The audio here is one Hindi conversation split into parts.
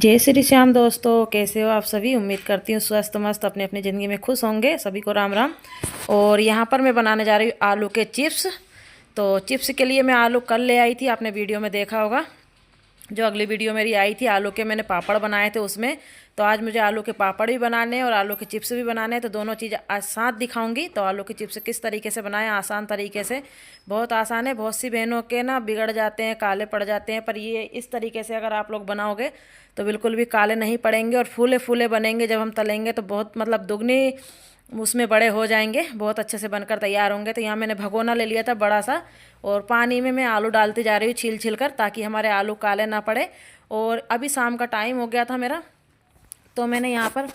जय श्री श्याम दोस्तों, कैसे हो आप सभी। उम्मीद करती हूँ स्वस्थ मस्त अपने अपनी ज़िंदगी में खुश होंगे। सभी को राम राम। और यहाँ पर मैं बनाने जा रही हूँ आलू के चिप्स। तो चिप्स के लिए मैं आलू कल ले आई थी, आपने वीडियो में देखा होगा। जो अगली वीडियो मेरी आई थी आलू के, मैंने पापड़ बनाए थे उसमें। तो आज मुझे आलू के पापड़ भी बनाने हैं और आलू के चिप्स भी बनाने हैं, तो दोनों चीज़ आज साथ दिखाऊंगी। तो आलू के चिप्स किस तरीके से बनाएं, आसान तरीके से, बहुत आसान है। बहुत सी बहनों के ना बिगड़ जाते हैं, काले पड़ जाते हैं, पर ये इस तरीके से अगर आप लोग बनाओगे तो बिल्कुल भी काले नहीं पड़ेंगे और फूले फूले बनेंगे। जब हम तलेंगे तो बहुत मतलब दुगनी उसमें बड़े हो जाएंगे, बहुत अच्छे से बनकर तैयार होंगे। तो यहाँ मैंने भगोना ले लिया था बड़ा सा, और पानी में मैं आलू डालती जा रही हूँ छील छील कर, ताकि हमारे आलू काले ना पड़े। और अभी शाम का टाइम हो गया था मेरा, तो मैंने यहाँ पर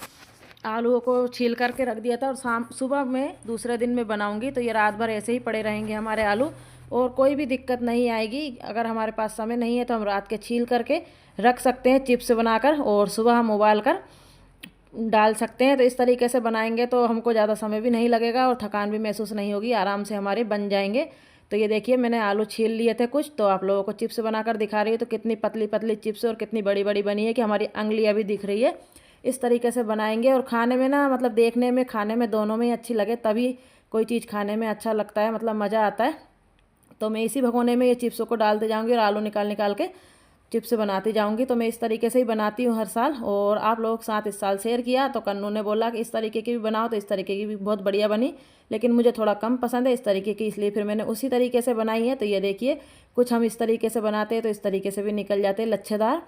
आलूओं को छील करके रख दिया था। और शाम सुबह में दूसरे दिन में बनाऊंगी, तो ये रात भर ऐसे ही पड़े रहेंगे हमारे आलू, और कोई भी दिक्कत नहीं आएगी। अगर हमारे पास समय नहीं है तो हम रात के छील करके रख सकते हैं चिप्स बनाकर, और सुबह हम उबाल कर डाल सकते हैं। तो इस तरीके से बनाएंगे तो हमको ज़्यादा समय भी नहीं लगेगा और थकान भी महसूस नहीं होगी, आराम से हमारे बन जाएंगे। तो ये देखिए मैंने आलू छील लिए थे कुछ, तो आप लोगों को चिप्स बनाकर दिखा रही है। तो कितनी पतली पतली चिप्स और कितनी बड़ी बड़ी बनी है कि हमारी अंगुलियाँ भी दिख रही है। इस तरीके से बनाएंगे, और खाने में ना मतलब देखने में खाने में दोनों में ही अच्छी लगे, तभी कोई चीज़ खाने में अच्छा लगता है, मतलब मज़ा आता है। तो मैं इसी भगोने में ये चिप्सों को डालते जाऊँगी और आलू निकाल निकाल के चिप्स बनाती जाऊंगी। तो मैं इस तरीके से ही बनाती हूँ हर साल, और आप लोगों के साथ इस साल शेयर किया। तो कन्नू ने बोला कि इस तरीके की भी बनाओ, तो इस तरीके की भी बहुत बढ़िया बनी, लेकिन मुझे थोड़ा कम पसंद है इस तरीके की, इसलिए फिर मैंने उसी तरीके से बनाई है। तो ये देखिए कुछ हम इस तरीके से बनाते हैं तो इस तरीके से भी निकल जाते हैं लच्छेदार।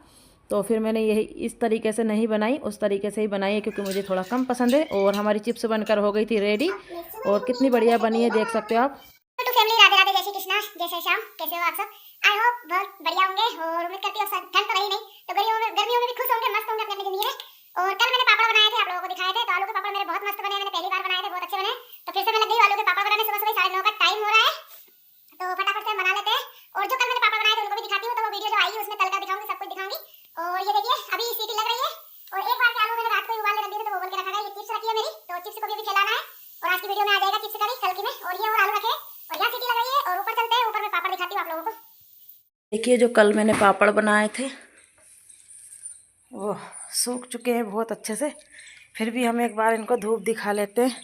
तो फिर मैंने यही इस तरीके से नहीं बनाई, उस तरीके से ही बनाई है, क्योंकि मुझे थोड़ा कम पसंद है। और हमारी चिप्स बनकर हो गई थी रेडी, और कितनी बढ़िया बनी है, देख सकते हो आप। तो फैमिली, राधे राधे, जय श्री कृष्णा, जय श्री श्याम। कैसे हो आप सब? आई होप बहुत बढ़िया होंगे, और उम्मीद करती हूँ ठंड तो रही नहीं तो गर्मियों में भी खुश होंगे, मस्त होंगे अपनी जिंदगी में। और कल मैंने पापड़ बनाए थे, आप लोगों को दिखाए थे। तो आलू के पापड़ मेरे बहुत मस्त बने, मैंने पहली बार बनाए थे, बहुत अच्छे बने। तो फिर से मैं लग गई आलू के पापड़ बनाने। सुबह सुबह 9:30 का टाइम हो रहा है, तो फटाफट से बना लेते हैं। और जो कल मैंने पापड़ बनाए थे उनको भी दिखाती हूँ। तो वो वीडियो जो आई है उसमें तल का दिखाऊंगी, सब कुछ दिखाऊंगी। और ये देखिए अभी सीटी लग रही है, और एक बार के आलू मैंने रात को ही उबालने रख दिए थे, तो वो उबल के रखा है। ये चिप्स रखी है मेरी, तो चिप्स को भी खिलाना है, और आज की वीडियो में आ जाएगा चिप्स का भी, कल की में। और ये और आलू रखे, और यहाँ सीटी लग रही है। और ऊपर चलते हैं, ऊपर मैं पापड़ दिखाती हूँ आप लोगों को। देखिए जो कल मैंने पापड़ बनाए थे वो सूख चुके हैं बहुत अच्छे से। फिर भी हम एक बार इनको धूप दिखा लेते हैं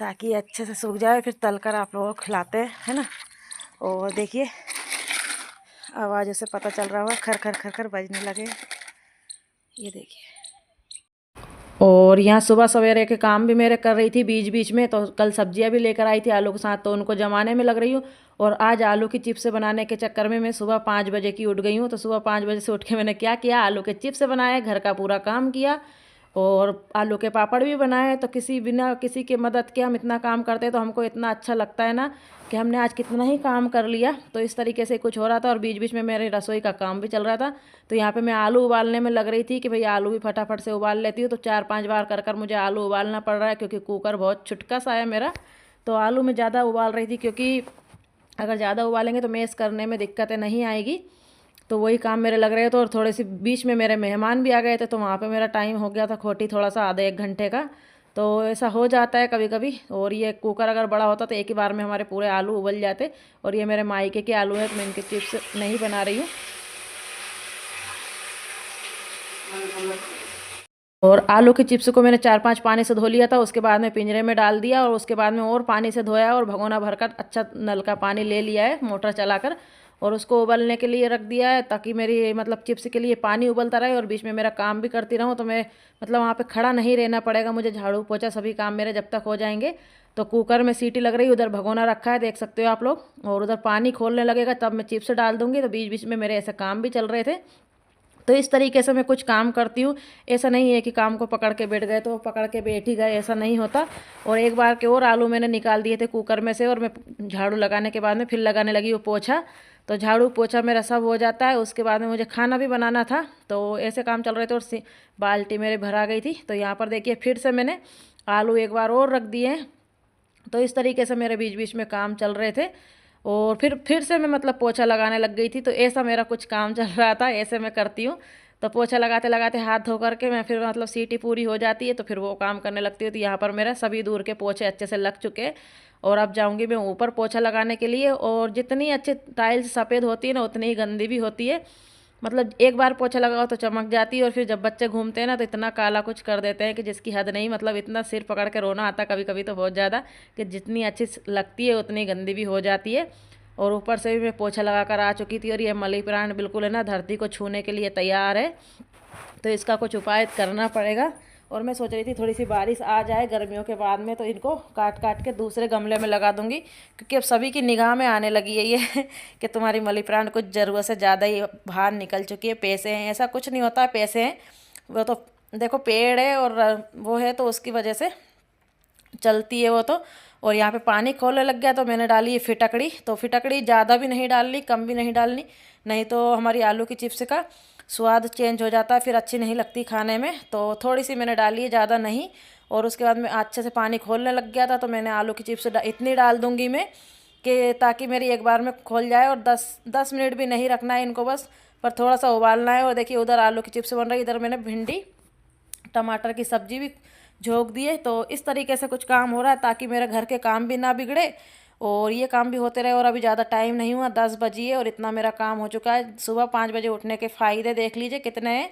ताकि अच्छे से सूख जाए, फिर तलकर आप लोगों को खिलाते हैं, है ना। और देखिए आवाज़ों से पता चल रहा होगा, खर खर खर खर बजने लगे। ये देखिए, और यहाँ सुबह सवेरे के काम भी मेरे कर रही थी बीच बीच में। तो कल सब्जियाँ भी लेकर आई थी आलू के साथ, तो उनको जमाने में लग रही हूँ। और आज आलू की चिप्स बनाने के चक्कर में मैं सुबह 5 बजे की उठ गई हूँ। तो सुबह 5 बजे से उठ के मैंने क्या किया, आलू के चिप्स बनाए, घर का पूरा काम किया, और आलू के पापड़ भी बनाए। तो बिना किसी के मदद के हम इतना काम करते हैं तो हमको इतना अच्छा लगता है ना, कि हमने आज कितना ही काम कर लिया। तो इस तरीके से कुछ हो रहा था, और बीच बीच में मेरे रसोई का काम भी चल रहा था। तो यहाँ पे मैं आलू उबालने में लग रही थी कि भाई आलू भी फटाफट से उबाल लेती हूँ। तो 4-5 बार कर कर मुझे आलू उबालना पड़ रहा है, क्योंकि कुकर बहुत छुटका सा है मेरा। तो आलू में ज़्यादा उबाल रही थी, क्योंकि अगर ज़्यादा उबालेंगे तो मैश करने में दिक्कतें नहीं आएगी। तो वही काम मेरे लग रहे थे। और थोड़े सी बीच में मेरे मेहमान भी आ गए थे, तो वहाँ पे मेरा टाइम हो गया था खोटी थोड़ा सा, आधा 1 घंटे का। तो ऐसा हो जाता है कभी कभी। और ये कुकर अगर बड़ा होता तो एक ही बार में हमारे पूरे आलू उबल जाते। और ये मेरे मायके के आलू हैं, तो मैं इनके चिप्स नहीं बना रही हूँ। और आलू के चिप्स को मैंने 4-5 पानी से धो लिया था, उसके बाद में पिंजरे में डाल दिया, और उसके बाद में और पानी से धोया, और भगोना भरकर अच्छा नल का पानी ले लिया है मोटर चलाकर, और उसको उबलने के लिए रख दिया है, ताकि मेरी मतलब चिप्स के लिए पानी उबलता रहे और बीच में मेरा काम भी करती रहूँ। तो मैं मतलब वहाँ पे खड़ा नहीं रहना पड़ेगा मुझे, झाड़ू पोछा सभी काम मेरे जब तक हो जाएंगे। तो कुकर में सीटी लग रही, उधर भगोना रखा है, देख सकते हो आप लोग, और उधर पानी खोलने लगेगा तब मैं चिप्स डाल दूँगी। तो बीच बीच में मेरे ऐसे काम भी चल रहे थे। तो इस तरीके से मैं कुछ काम करती हूँ। ऐसा नहीं है कि काम को पकड़ के बैठ गए तो पकड़ के बैठ ही गए, ऐसा नहीं होता। और एक बार के और आलू मैंने निकाल दिए थे कुकर में से, और मैं झाड़ू लगाने के बाद में फिर लगाने लगी वो पोछा। तो झाड़ू पोछा मेरा सब हो जाता है। उसके बाद में मुझे खाना भी बनाना था, तो ऐसे काम चल रहे थे, और बाल्टी मेरे भरा गई थी। तो यहाँ पर देखिए फिर से मैंने आलू एक बार और रख दिए। तो इस तरीके से मेरे बीच बीच में काम चल रहे थे। और फिर से मैं मतलब पोछा लगाने लग गई थी। तो ऐसा मेरा कुछ काम चल रहा था, ऐसे मैं करती हूँ। तो पोछा लगाते लगाते हाथ धो करके मैं फिर मतलब सीटी पूरी हो जाती है, तो फिर वो काम करने लगती हूँ। तो यहाँ पर मेरा सभी दूर के पोछे अच्छे से लग चुके हैं। और अब जाऊँगी मैं ऊपर पोछा लगाने के लिए। और जितनी अच्छी टाइल्स सफ़ेद होती है ना, उतनी ही गंदी भी होती है। मतलब एक बार पोछा लगाओ तो चमक जाती है, और फिर जब बच्चे घूमते हैं ना तो इतना काला कुछ कर देते हैं कि जिसकी हद नहीं। मतलब इतना सिर पकड़ के रोना आता कभी कभी तो बहुत ज़्यादा, कि जितनी अच्छी लगती है उतनी गंदी भी हो जाती है। और ऊपर से भी मैं पोछा लगा कर आ चुकी थी, और ये मनी प्लांट बिल्कुल है ना धरती को छूने के लिए तैयार है, तो इसका कुछ उपाय करना पड़ेगा। और मैं सोच रही थी थोड़ी सी बारिश आ जाए गर्मियों के बाद में तो इनको काट काट के दूसरे गमले में लगा दूंगी, क्योंकि अब सभी की निगाह में आने लगी है ये कि तुम्हारी मनी प्लांट कुछ ज़रूरत से ज़्यादा ही बाहर निकल चुकी है, पैसे हैं। ऐसा कुछ नहीं होता है, पैसे हैं वो तो, देखो पेड़ है और वो है तो उसकी वजह से चलती है वो तो। और यहाँ पे पानी खोलने लग गया तो मैंने डाली है फिटकड़ी। तो फिटकड़ी ज़्यादा भी नहीं डालनी, कम भी नहीं डालनी, नहीं तो हमारी आलू की चिप्स का स्वाद चेंज हो जाता है, फिर अच्छी नहीं लगती खाने में। तो थोड़ी सी मैंने डाली है, ज़्यादा नहीं। और उसके बाद में अच्छे से पानी खोलने लग गया था तो मैंने आलू की चिप्स इतनी डाल दूँगी मैं कि ताकि मेरी एक बार में खोल जाए। और 10 मिनट भी नहीं रखना है इनको बस, पर थोड़ा सा उबालना है। और देखिए उधर आलू की चिप्स बन रही, इधर मैंने भिंडी टमाटर की सब्जी भी झोंक दिए। तो इस तरीके से कुछ काम हो रहा है ताकि मेरे घर के काम भी ना बिगड़े और ये काम भी होते रहे। और अभी ज़्यादा टाइम नहीं हुआ, 10 बजी है और इतना मेरा काम हो चुका है। सुबह 5 बजे उठने के फ़ायदे देख लीजिए कितने हैं।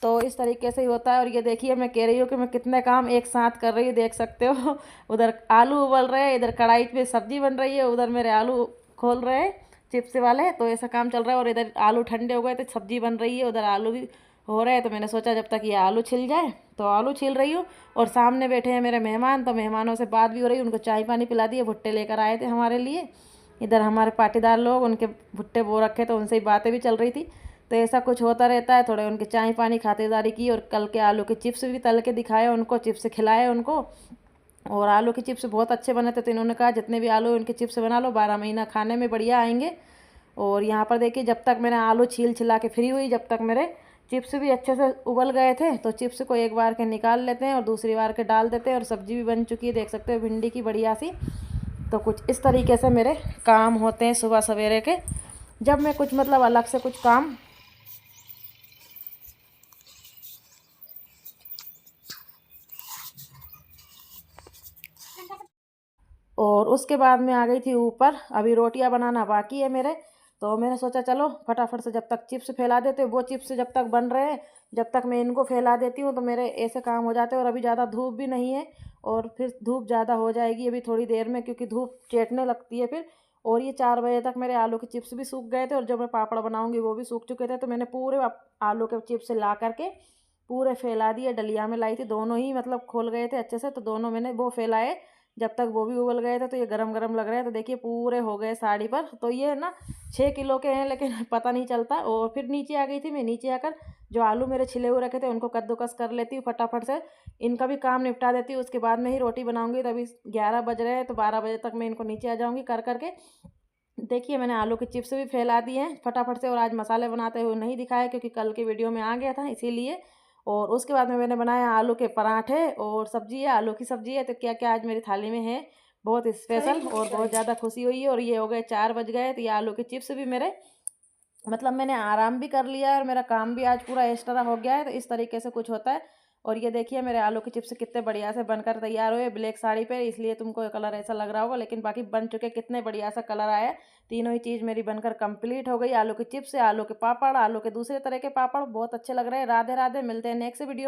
तो इस तरीके से ही होता है। और ये देखिए मैं कह रही हूँ कि मैं कितने काम एक साथ कर रही हूँ, देख सकते हो। उधर आलू उबल रहे हैं, इधर कढ़ाई में सब्जी बन रही है, उधर मेरे आलू खोल रहे हैं चिप्स वाले, तो ऐसा काम चल रहा है। और इधर आलू ठंडे हो गए तो सब्जी बन रही है, उधर आलू भी हो रहे हैं। तो मैंने सोचा जब तक ये आलू छिल जाए तो आलू छील रही हूँ। और सामने बैठे हैं मेरे मेहमान, तो मेहमानों से बात भी हो रही है, उनको चाय पानी पिला दिए, भुट्टे लेकर आए थे हमारे लिए। इधर हमारे पाटीदार लोग, उनके भुट्टे बो रखे तो उनसे ही बातें भी चल रही थी। तो ऐसा कुछ होता रहता है, थोड़े उनके चाय पानी खातिरदारी की। और कल के आलू के चिप्स भी तल के दिखाए उनको, चिप्स खिलाए उनको। और आलू के चिप्स बहुत अच्छे बने थे, तो इन्होंने कहा जितने भी आलू उनके चिप्स बना लो, 12 महीना खाने में बढ़िया आएंगे। और यहाँ पर देखिए जब तक मैंने आलू छील छिला के फ्री हुई, जब तक मेरे चिप्स भी अच्छे से उबल गए थे। तो चिप्स को एक बार के निकाल लेते हैं और दूसरी बार के डाल देते हैं। और सब्जी भी बन चुकी है, देख सकते हो भिंडी की बढ़िया सी। तो कुछ इस तरीके से मेरे काम होते हैं सुबह सवेरे के, जब मैं कुछ मतलब अलग से कुछ काम। और उसके बाद में आ गई थी ऊपर, अभी रोटियां बनाना बाकी है मेरे। तो मैंने सोचा चलो फटाफट से जब तक चिप्स फैला देते, वो चिप्स जब तक बन रहे हैं जब तक मैं इनको फैला देती हूँ तो मेरे ऐसे काम हो जाते हैं। और अभी ज़्यादा धूप भी नहीं है, और फिर धूप ज़्यादा हो जाएगी अभी थोड़ी देर में, क्योंकि धूप चेटने लगती है फिर। और ये 4 बजे तक मेरे आलू के चिप्स भी सूख गए थे, और जो मैं पापड़ बनाऊँगी वो भी सूख चुके थे। तो मैंने पूरे आलू के चिप्स ला करके पूरे फैला दिए, डलिया में लाई थी, दोनों ही मतलब खोल गए थे अच्छे से, तो दोनों मैंने वो फैलाए। जब तक वो भी उबल गए थे तो ये गरम गरम लग रहे हैं। तो देखिए पूरे हो गए साड़ी पर। तो ये ना 6 किलो के हैं, लेकिन पता नहीं चलता। और फिर नीचे आ गई थी मैं, नीचे आकर जो आलू मेरे छिले हुए रखे थे उनको कद्दूकस कर लेती हूँ फटाफट से, इनका भी काम निपटा देती हूँ। उसके बाद में ही रोटी बनाऊंगी। तो अभी 11 बज रहे हैं, तो 12 बजे तक मैं इनको नीचे आ जाऊँगी कर करके। देखिए मैंने आलू के चिप्स भी फैला दिए हैं फटाफट से। और आज मसाले बनाते हुए नहीं दिखाया क्योंकि कल की वीडियो में आ गया था इसीलिए। और उसके बाद में मैंने बनाया आलू के पराठे और सब्जी है, आलू की सब्जी है। तो क्या क्या आज मेरी थाली में है, बहुत स्पेशल और बहुत ज़्यादा खुशी हुई है। और ये हो गए 4 बज गए, तो ये आलू के चिप्स भी मेरे मतलब मैंने आराम भी कर लिया है और मेरा काम भी आज पूरा एक्स्ट्रा हो गया है। तो इस तरीके से कुछ होता है। और ये देखिए मेरे आलू के चिप्स कितने बढ़िया से बनकर तैयार हुए ब्लैक साड़ी पे, इसलिए तुमको ये कलर ऐसा लग रहा होगा, लेकिन बाकी बन चुके कितने बढ़िया सा कलर आया। तीनों ही चीज़ मेरी बनकर कंप्लीट हो गई। आलू के चिप्स, आलू के पापड़, आलू के दूसरे तरह के पापड़ बहुत अच्छे लग रहे हैं। राधे राधे, मिलते हैं नेक्स्ट वीडियो में।